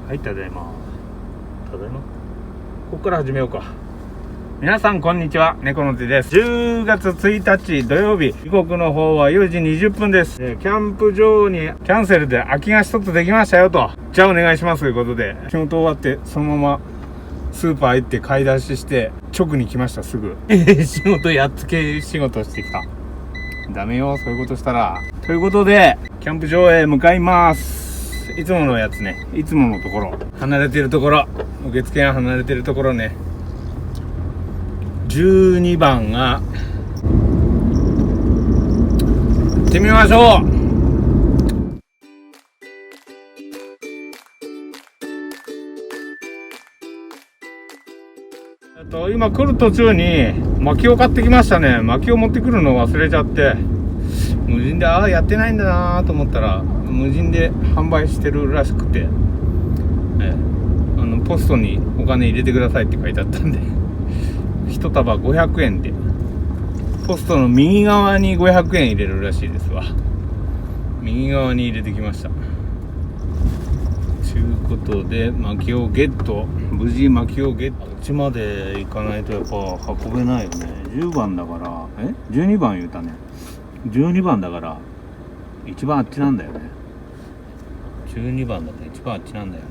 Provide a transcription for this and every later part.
はい、ただいま。ただいま。ここから始めようか。皆さんこんにちは、猫の手です。10月1日土曜日、時刻の方は4時20分です。キャンプ場にキャンセルで空きが一つできましたよと。じゃあお願いしますということで、仕事終わってそのままスーパー行って買い出しして直に来ました。すぐ仕事やっつけ仕事してきた。ダメよ、そういうことしたら。ということでキャンプ場へ向かいます。いつものやつね、いつものところ、離れてるところ、受付が離れてるところね。12番が行ってみましょう。今来る途中に薪を買ってきましたね。薪を持ってくるのを忘れちゃって、無人でやってないんだなと思ったら無人で販売してるらしくて、ポストにお金入れてくださいって書いてあったんで1束500円で、ポストの右側に500円入れるらしいですわ。右側に入れてきました。ということで薪をゲット、無事薪をゲット。こっちまで行かないとやっぱ運べないよね。10番だから、12番言うたね。12番だから一番あっちなんだよね。12番だと一番あっちなんだよね。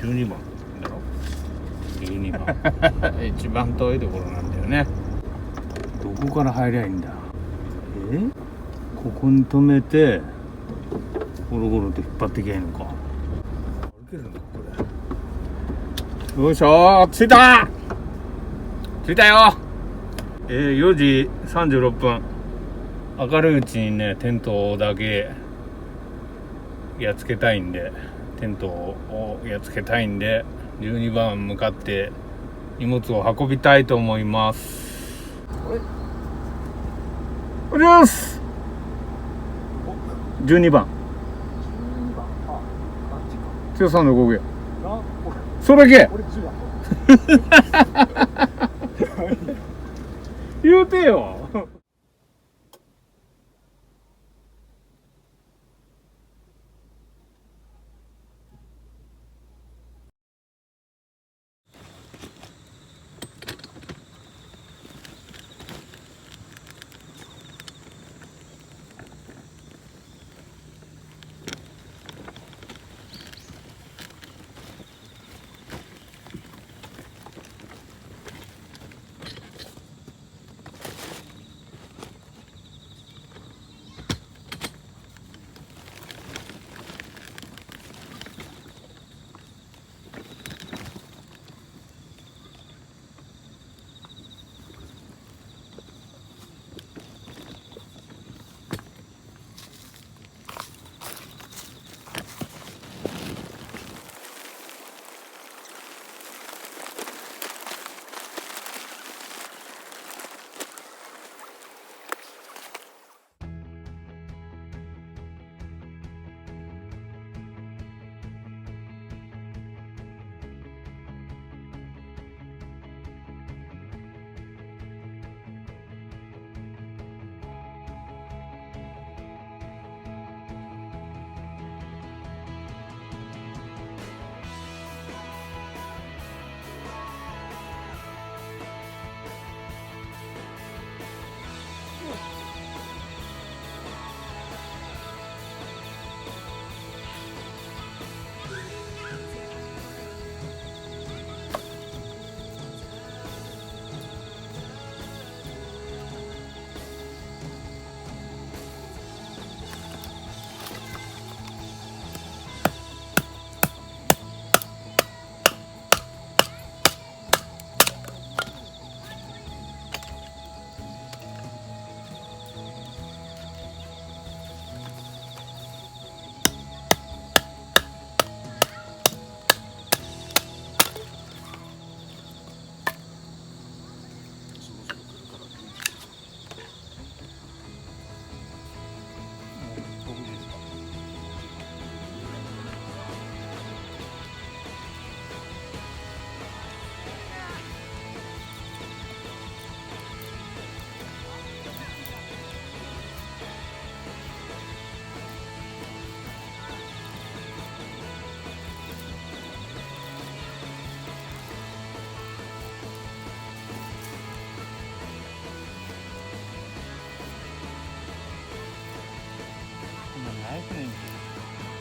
12番だろ、12番一番遠いところなんだよね。どこから入りゃいいんだ。ここに止めてゴロゴロと引っ張っていけばいいのか。歩けるのかこれ。よいしょ、着いたよ。4時36分。明るいうちにね、テントだけやっつけたいんで、12番向かって荷物を運びたいと思います。おはようございます。12番。強さんの動き。それだけ。言うてよ。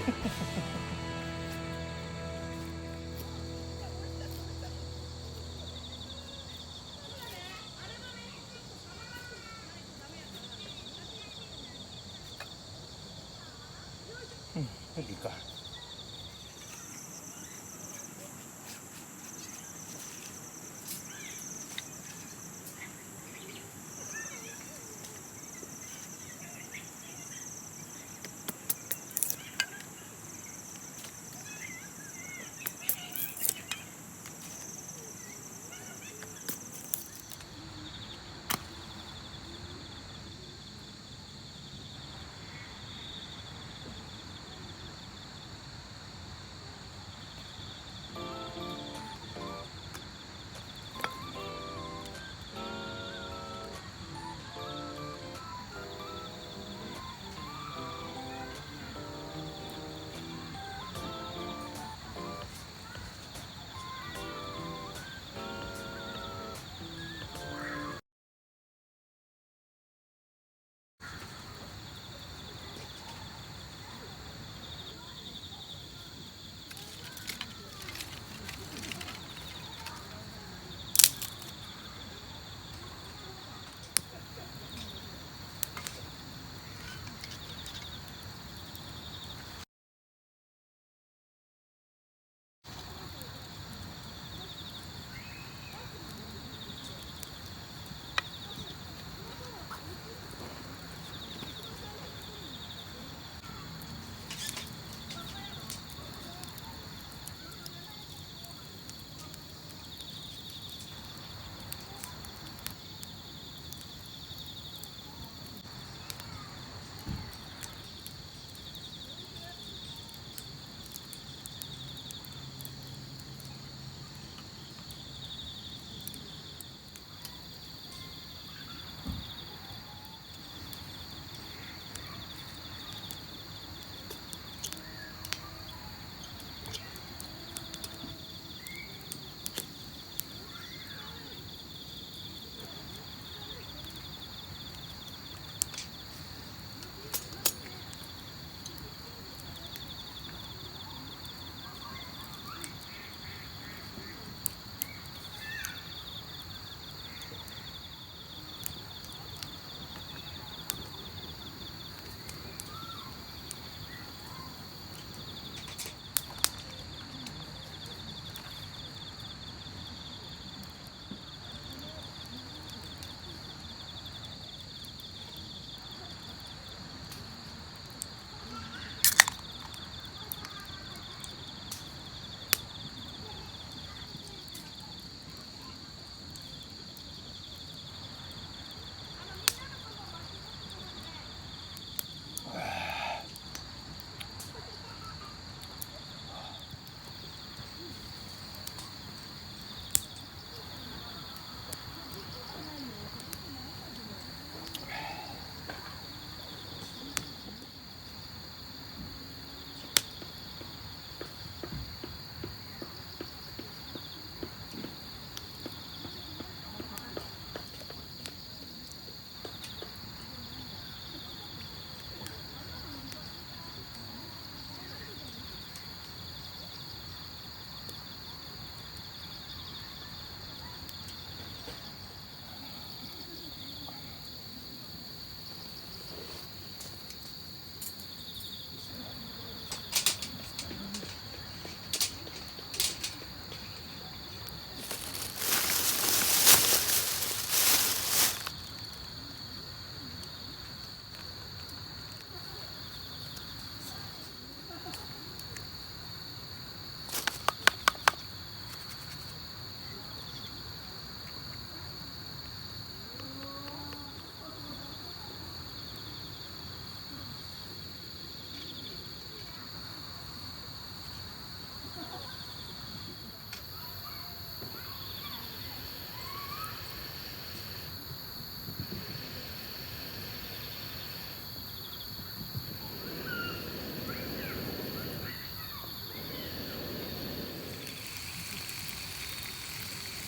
いいか。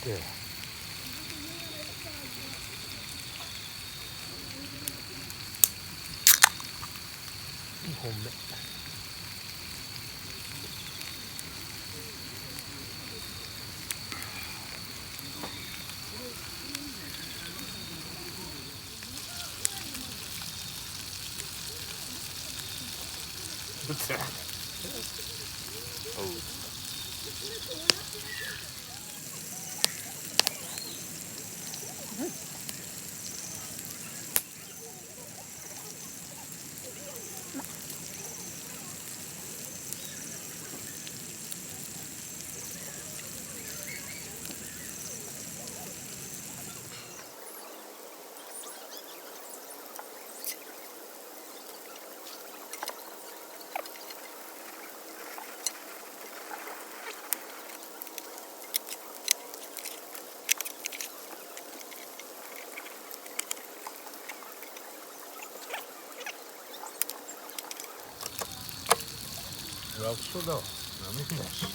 で2本目。楽勝だわ。なめんなし。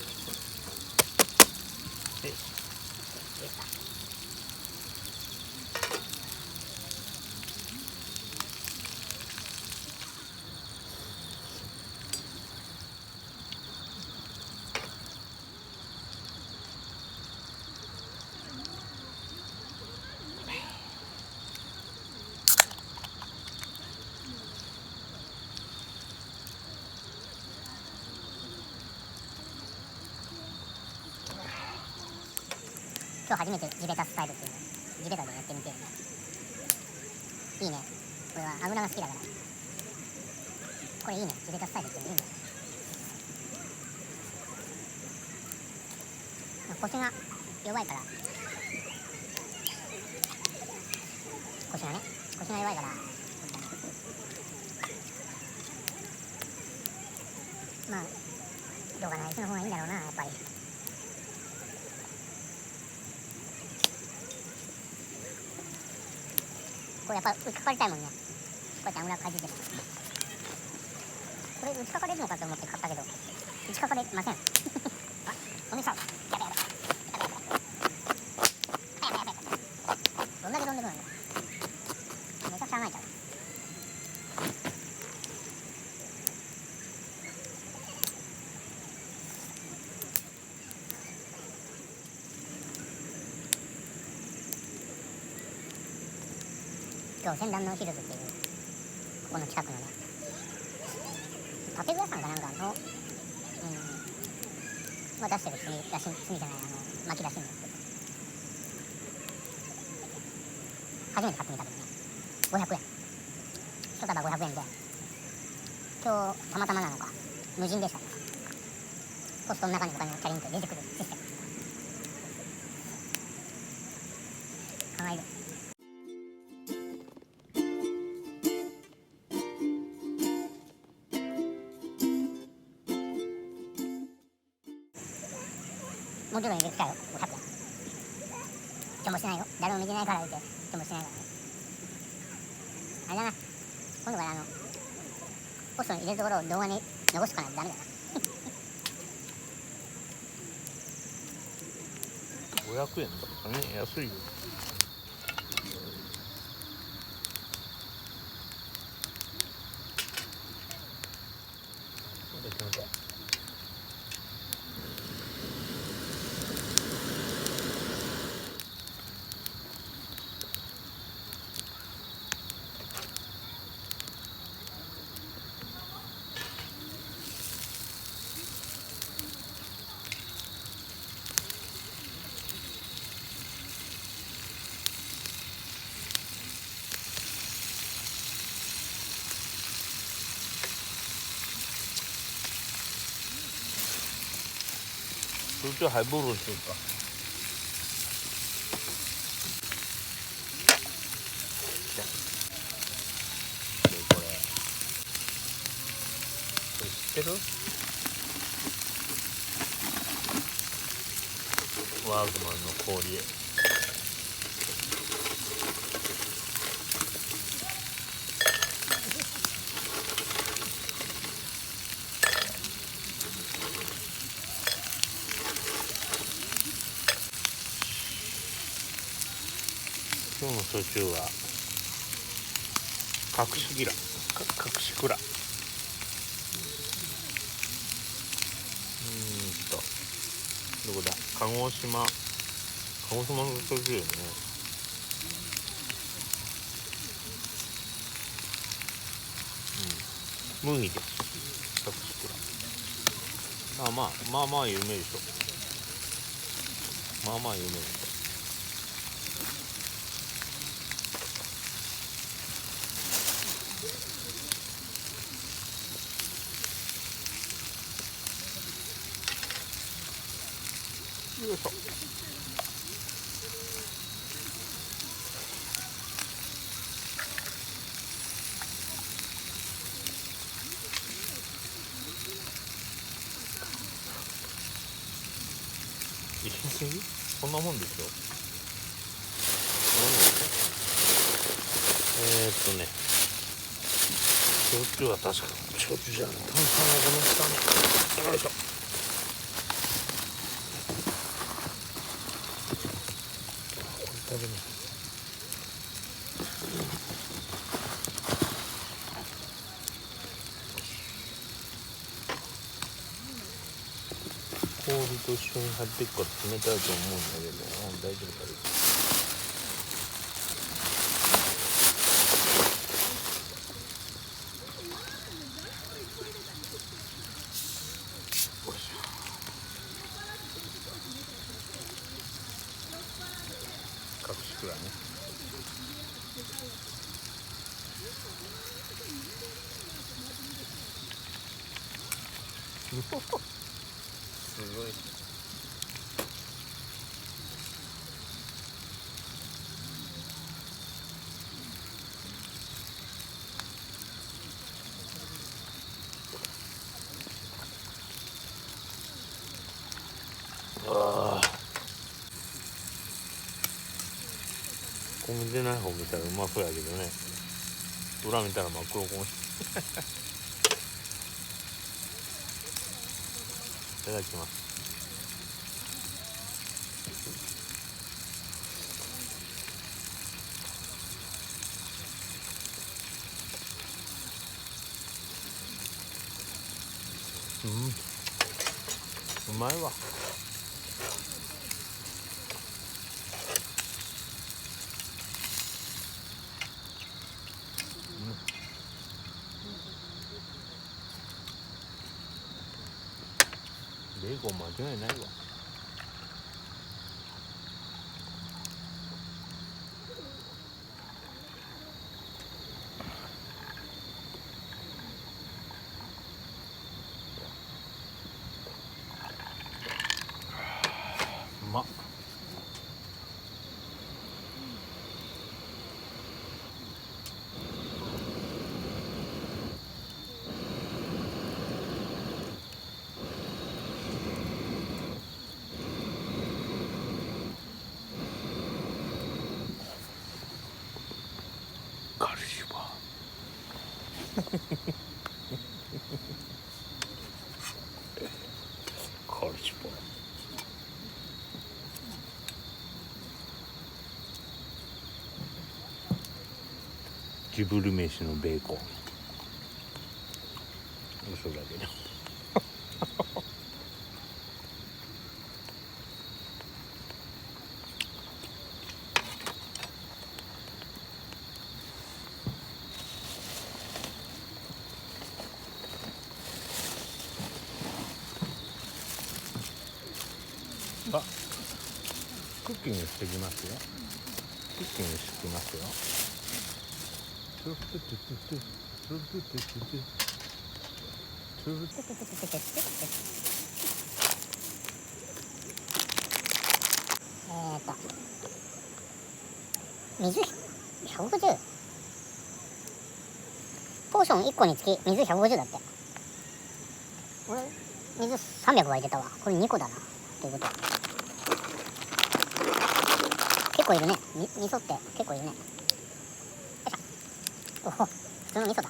今日初めて地べたスタイルっていうの地べたでやってみていいね。これは油が好きだからこれいいね。地べたスタイルっていうのいいね。腰が弱いから腰が弱いからまあどうかな、椅子の方がいいんだろうなやっぱり。これやっぱ打ちかかりたいもんね。こうやって油かじってもこれ打ちかかれるのかと思って買ったけど打ちかかれませんあ、おみそやべやべどんだけ飛んでくるんだ。めちゃくちゃ甘いじゃん。今日仙台のヒルズっていうここの近くのね建具屋さんかなんかのまあ出してる炭じゃない薪らしいんですけど初めて買ってみたけどね500円一束500円で今日たまたまなのか無人でしたね。ポストの中にお金がチャリンと出てくるシステム考える。もうちょっと入れてきたよ、500円。ちょもしてないよ。誰も見てないから言って、ちょもしてないからね。あれだな。今度からポストに入れるところを動画に残すかないとダメだな。500円だからね、安いよ。それじゃハイボールにしようか。でこれ知ってる？ワーグマンの氷。今日の焼酎は隠し蔵どこだ、鹿児島の焼酎よね。麦です。まあ有名でしょ。まあ有名でしょ。よいしょ。入れすぎ？こんなもんでしょ。焼酎は確か焼酎じゃない。炭酸はこの下に。よいしょ。食べない。氷と一緒に入っていくから冷たいと思うんだけど、大丈夫だよ。隠しくらいね。すごい。ああ。ここ見てない方見たらうまそうやけどね。裏見たら真っ黒こん。いただきます。うまいわ。ベーコン間違いないわ。うまっ。カルシファカルシファジブル飯のベーコン。嘘だけど。あ、クッキングしてきますよ。クッキングしてきますよ。水150。ポーション1個につき水150だって。俺水300は入れたわ。これ2個だな。ということは結構いるね。味噌って結構いるね。よいしょ。おお、普通の味噌だ。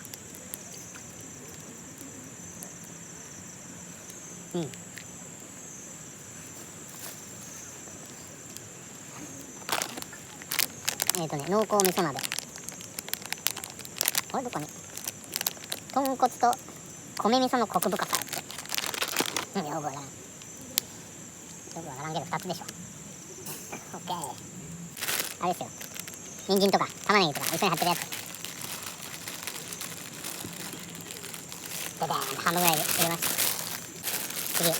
濃厚味噌鍋。これどこに豚骨と米味噌のコク深さって。よくわからん。よくわからんけど2つでしょ。オッケー。あれですよ。人参とか玉ねぎとか一緒に入ってるやつ。ででーんと半分ぐらい入れました。次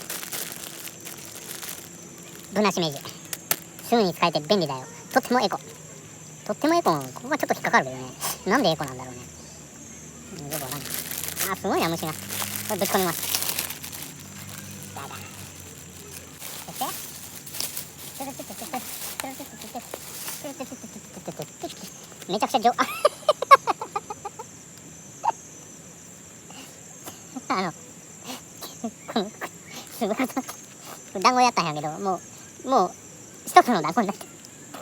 ブナシメジ、すぐに使えて便利だよ。とってもエコ、とってもエコ。ここがちょっと引っかかるけどね、なんでエコなんだろうね、よくわかんない。あ、すごいな虫が。これぶち込みます。だだそしてめちゃくちゃ上すごい団子やったんやけど、もう一つの団子になって、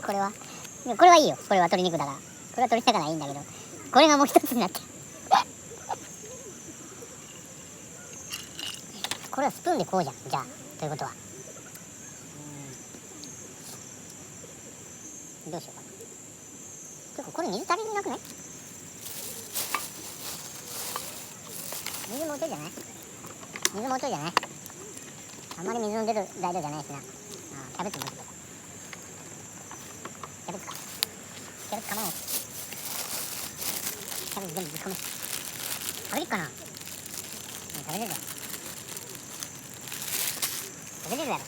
これはいいよ。これは鶏肉だから、これは鶏肉だからいいんだけど、これがもう一つになってこれはスプーンでこうじゃん。じゃあということはどうしようかな。てかこれ水足りなくない？水もうちょいじゃない？水もうちょいじゃない？あんまり水の出る材料じゃないしな。キャベツもうちょっとか。キャベツかまおう。キャベツ全部ぶっ込め。食べれっかな？食べれるよ。食べれるやろ。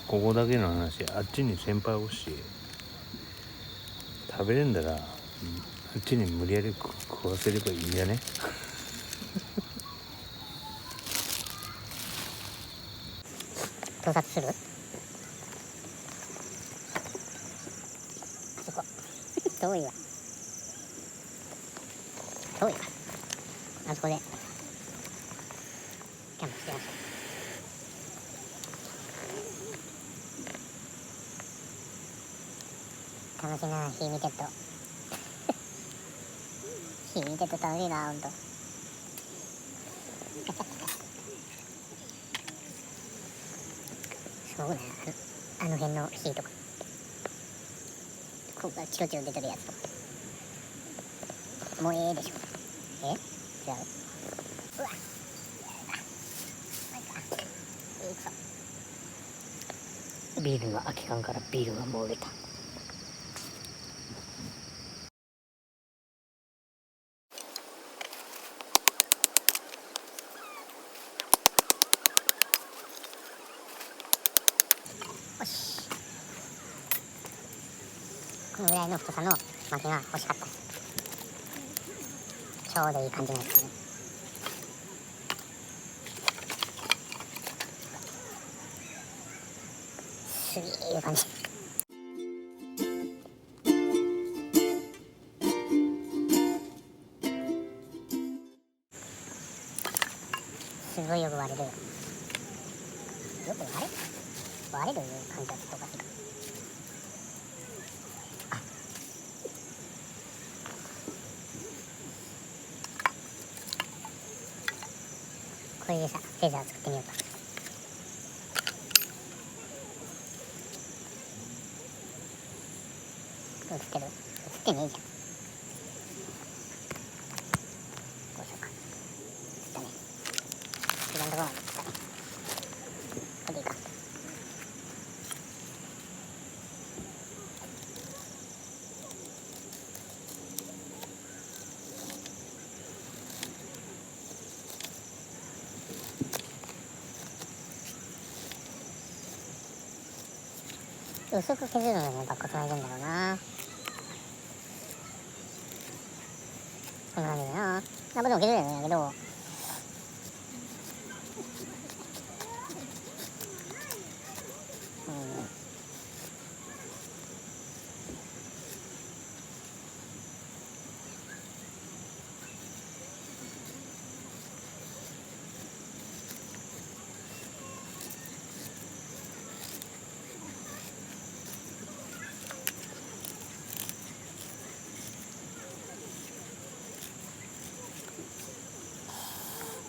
ここだけの話、あっちに先輩おし食べれんだら、あっちに無理やり食わせればいいんじゃね？盗撮する？そこ遠いわあそこでキャンプしてました。楽しいな、火見てると火見てると楽しいな、ほんとそうね、あの辺の火とか、ここからチロチロ出てるやつとか、もうええでしょ。違う？うわビールの空き缶からビールが漏れた。よし、このぐらいの太さの薪が欲しかった。ちょうどいい感じのやつだね。すげえいう感じ。すごいよく割れるよ。よく割れる感じはちょっとおかしいか。これでさ、フェザー作ってみようか。映ってる？映ってねえじゃん。こうしようか。映ったね。一番ところまで映ったね。これでいいか。薄く削るのにやっぱコツがいるんだろうな。こんな感じだな。何ぼでも削れるんだけど、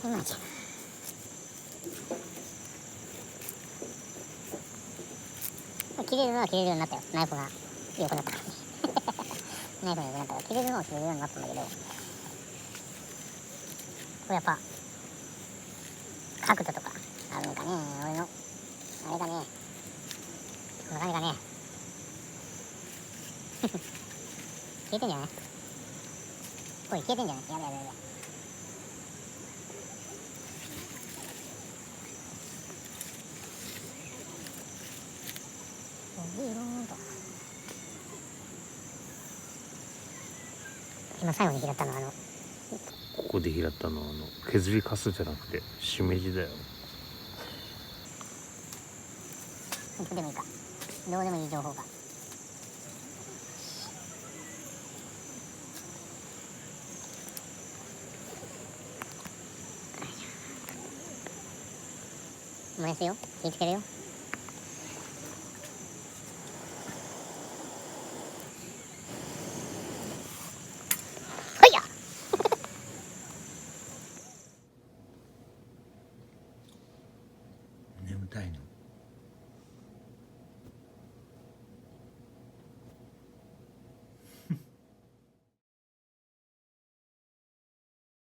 マジ切れるのは切れるようになったよ。ナイフが良くなったからねナイフが良くなったから切れるのは切れるようになったんだけど、これやっぱ角度とかあるのかね。俺のあれがね、こんな感じかね消えてんじゃない？おい、消えてんじゃない？やべやべやべ。ビーローンと。今最後に拾ったのはここで拾ったのは削りかすじゃなくてしめじだよ。どうでもいいか。どうでもいい情報か。燃やすよ。火つけるよ。